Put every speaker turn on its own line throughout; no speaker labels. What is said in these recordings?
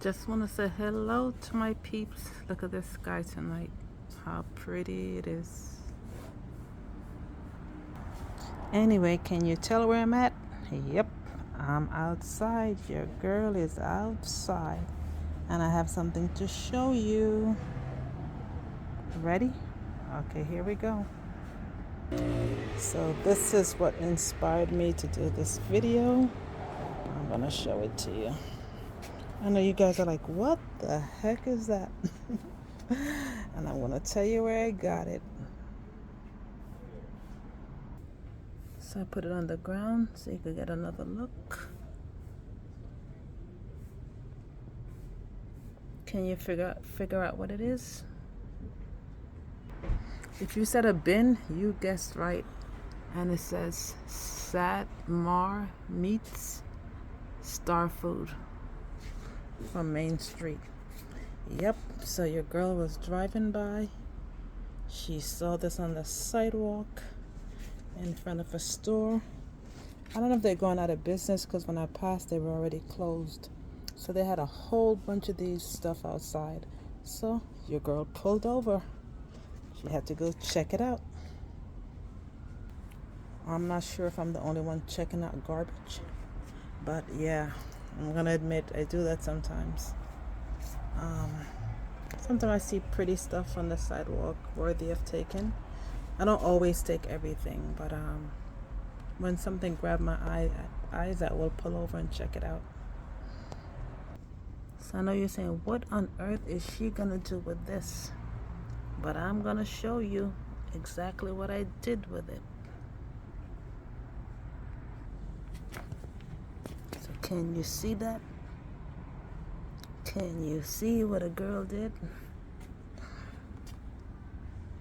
Just want to say hello to my peeps. Look at this sky tonight. How pretty it is. Anyway, can you tell where I'm at? Yep, I'm outside. Your girl is outside. And I have something to show you. Ready? Okay, here we go. So this is what inspired me to do this video. I'm gonna show it to you. I know you guys are like, what the heck is that? And I'm gonna tell you where I got it. So I put it on the ground so you could get another look. Can you figure out what it is? If you said a bin, you guessed right. And it says Satmar Meats Star Food from Main Street. Yep, so your girl was driving by. She saw this on the sidewalk in front of a store. I don't know if they're going out of business because when I passed, they were already closed. So they had a whole bunch of these stuff outside. So your girl pulled over. She had to go check it out. I'm not sure if I'm the only one checking out garbage, but yeah, I'm gonna admit I do that sometimes. Sometimes I see pretty stuff on the sidewalk worthy of taking. I don't always take everything, but when something grabs my eyes, I will pull over and check it out. So I know you're saying, what on earth is she gonna do with this? But I'm gonna show you exactly what I did with it. So can you see that? Can you see what a girl did?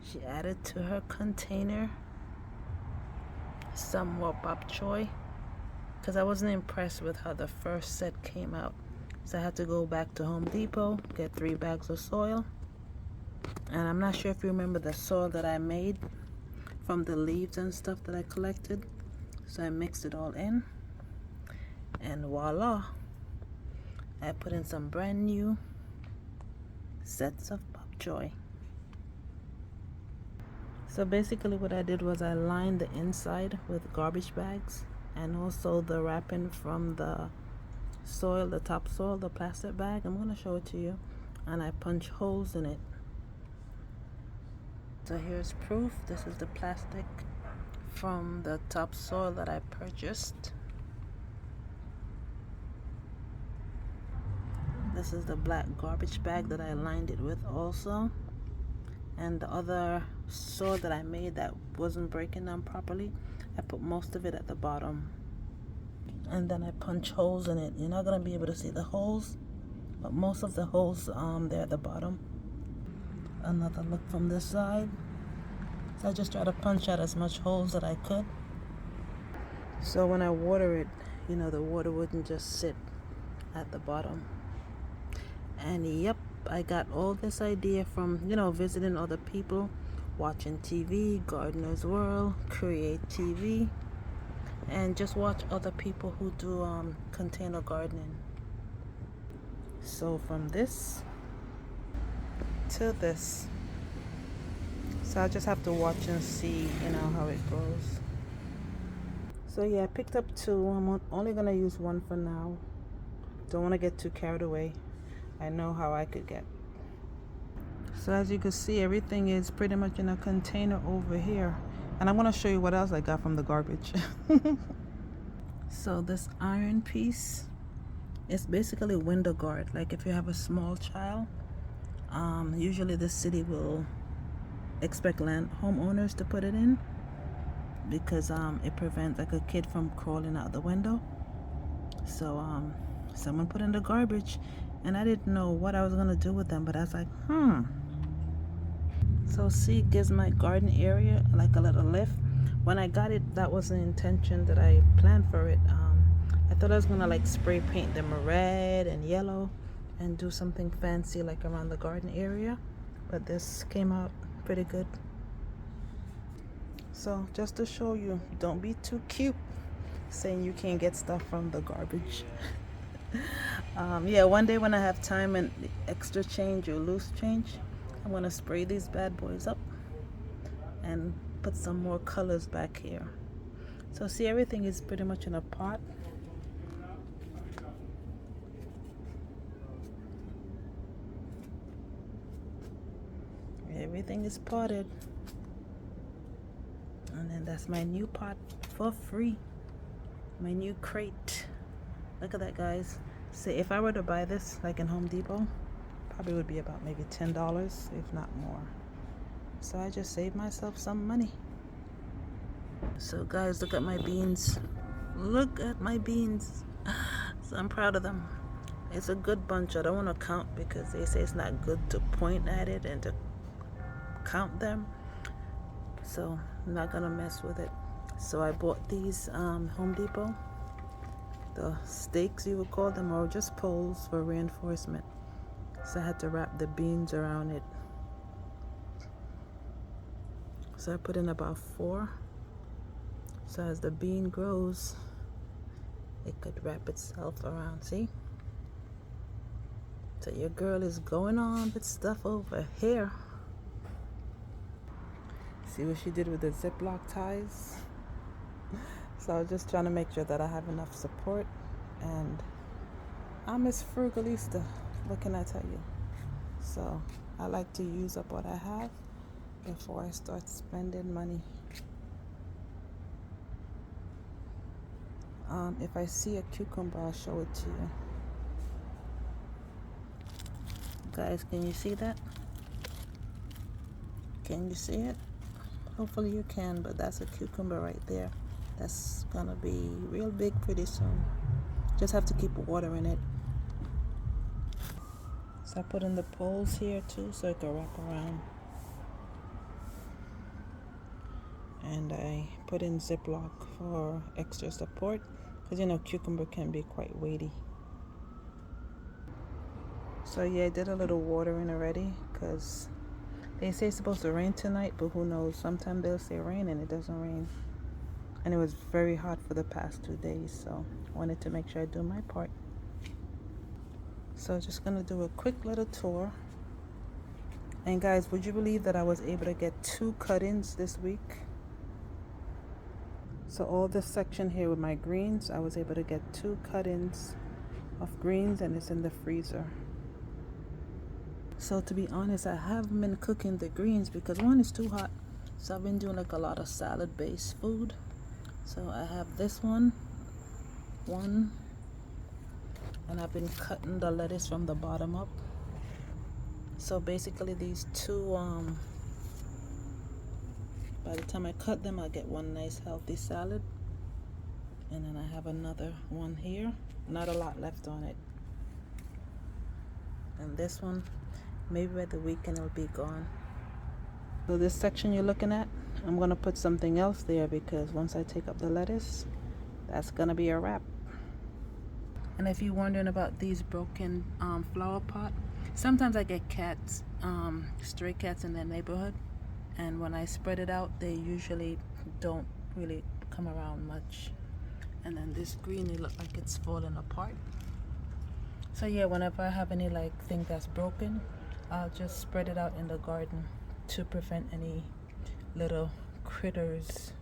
She added to her container some more bok choy because I wasn't impressed with how the first set came out. So I had to go back to Home Depot, get 3 bags of soil. And I'm not sure if you remember the soil that I made from the leaves and stuff that I collected. So I mixed it all in. And voila, I put in some brand new sets of bok choy. So basically what I did was I lined the inside with garbage bags and also the wrapping from the soil, the topsoil, the plastic bag. I'm going to show it to you. And I punch holes in it. So here's proof. This is the plastic from the topsoil that I purchased. This is the black garbage bag that I lined it with also. And the other soil that I made that wasn't breaking down properly, I put most of it at the bottom. And then I punch holes in it. You're not going to be able to see the holes, but most of the holes they're at the bottom. Another look from this side. So I just try to punch out as much holes that I could. So when I water it, you know, the water wouldn't just sit at the bottom. And yep, I got all this idea from, you know, visiting other people, watching TV, Gardener's World, Create TV, and just watch other people who do container gardening. So from this to this. So I just have to watch and see, you know, how it goes. So yeah, I picked up 2. I'm only gonna use 1 for now. Don't want to get too carried away. I know how I could get. So as you can see, everything is pretty much in a container over here. And I'm going to show you what else I got from the garbage. So this iron piece is basically window guard. Like if you have a small child, usually the city will expect homeowners to put it in because it prevents like a kid from crawling out the window. So someone put in the garbage and I didn't know what I was going to do with them, but I was like, So see, it gives my garden area like a little lift. When I got it, that was the intention that I planned for it. I thought I was gonna like spray paint them red and yellow and do something fancy like around the garden area, but this came out pretty good. So just to show you, don't be too cute saying you can't get stuff from the garbage. Yeah, one day when I have time and extra change or loose change, I'm gonna spray these bad boys up and put some more colors back here. So see, everything is pretty much in a pot. Everything is potted. And then that's my new pot for free. My new crate. Look at that, guys. Say if I were to buy this like in Home Depot, probably would be about maybe $10, if not more. So I just saved myself some money. So guys, look at my beans. Look at my beans. So I'm proud of them. It's a good bunch. I don't want to count because they say it's not good to point at it and to count them. So I'm not gonna mess with it. So I bought these Home Depot. The stakes, you would call them, or just poles for reinforcement. So I had to wrap the beans around it. So I put in about 4. So as the bean grows, it could wrap itself around, see? So your girl is going on with stuff over here. See what she did with the Ziploc ties? So I was just trying to make sure that I have enough support. And I'm Miss Frugalista, what can I tell you? So I like to use up what I have before I start spending money. If I see a cucumber, I'll show it to you. Guys, can you see that? Can you see it? Hopefully you can, but that's a cucumber right there. That's gonna be real big pretty soon. Just have to keep watering it. So I put in the poles here too so it can wrap around. And I put in Ziploc for extra support because you know cucumber can be quite weighty. So yeah, I did a little watering already because they say it's supposed to rain tonight, but who knows? Sometimes they'll say rain and it doesn't rain. And it was very hot for the past 2 days, so I wanted to make sure I do my part. So just gonna do a quick little tour. And guys, would you believe that I was able to get 2 cut-ins this week? So all this section here with my greens, I was able to get 2 cut-ins of greens, and it's in the freezer. So to be honest, I haven't been cooking the greens because one, is too hot. So I've been doing like a lot of salad-based food. So I have this one, and I've been cutting the lettuce from the bottom up. So basically these 2, by the time I cut them, I'll get one nice healthy salad. And then I have another one here, not a lot left on it. And this one, maybe by the weekend it'll be gone. So this section you're looking at, I'm gonna put something else there because once I take up the lettuce, that's gonna be a wrap. And if you're wondering about these broken flower pot, sometimes I get cats, stray cats in the neighborhood, and when I spread it out, they usually don't really come around much. And then this green, it looks like it's falling apart. So yeah, whenever I have any like thing that's broken, I'll just spread it out in the garden to prevent any little critters,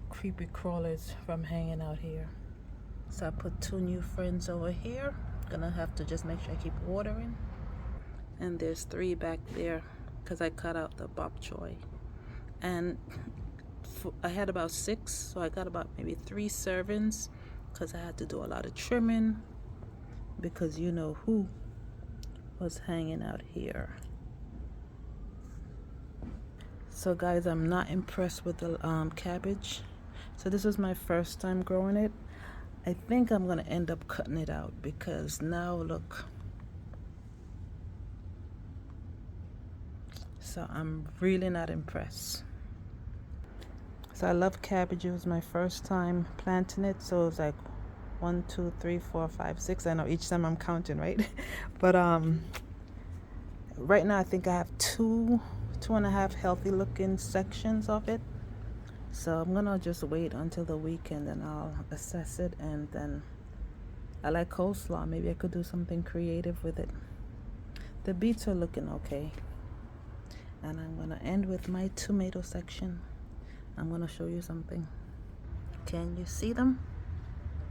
creepy crawlers from hanging out here. So I put 2 new friends over here. Gonna have to just make sure I keep watering. And there's 3 back there because I cut out the bok choy. And I had about 6, so I got about maybe 3 servings because I had to do a lot of trimming because you know who was hanging out here. So guys, I'm not impressed with the cabbage. So this is my first time growing it. I think I'm gonna end up cutting it out because now look. So I'm really not impressed. So I love cabbage. It was my first time planting it, so it was like 1, 2, 3, 4, 5, 6. I know each time I'm counting, right? But right now I think I have 2.5 healthy looking sections of it. So I'm gonna just wait until the weekend and I'll assess it and then I like coleslaw. Maybe I could do something creative with it. The beets are looking okay. And I'm gonna end with my tomato section. I'm gonna show you something. Can you see them?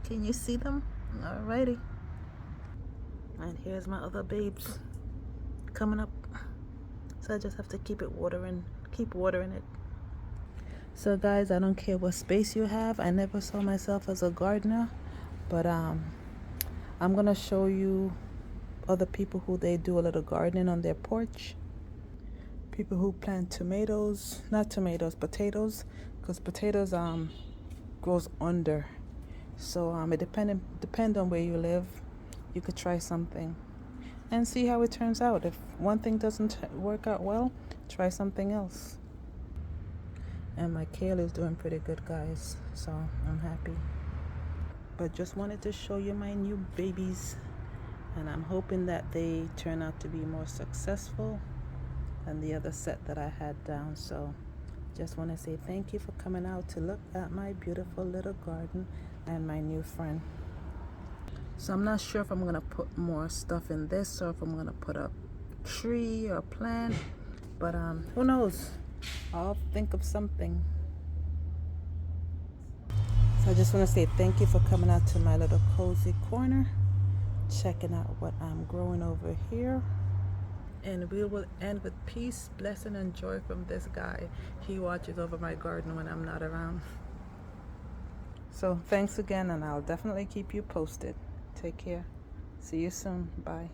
Can you see them? Alrighty. And here's my other babes coming up. So I just have to keep watering it. So guys, I don't care what space you have. I never saw myself as a gardener, but I'm gonna show you other people who they do a little gardening on their porch. People who plant potatoes, because potatoes grows under. So it depend on where you live. You could try something and see how it turns out. If one thing doesn't work out well, try something else. And my kale is doing pretty good, guys, so I'm happy. But just wanted to show you my new babies, and I'm hoping that they turn out to be more successful than the other set that I had down. So just want to say thank you for coming out to look at my beautiful little garden and my new friend. So I'm not sure if I'm gonna put more stuff in this or if I'm gonna put a tree or a plant, but who knows, I'll think of something. So I just want to say thank you for coming out to my little cozy corner, checking out what I'm growing over here. And we will end with peace, blessing, and joy from this guy. He watches over my garden when I'm not around. So thanks again, and I'll definitely keep you posted. Take care. See you soon. Bye.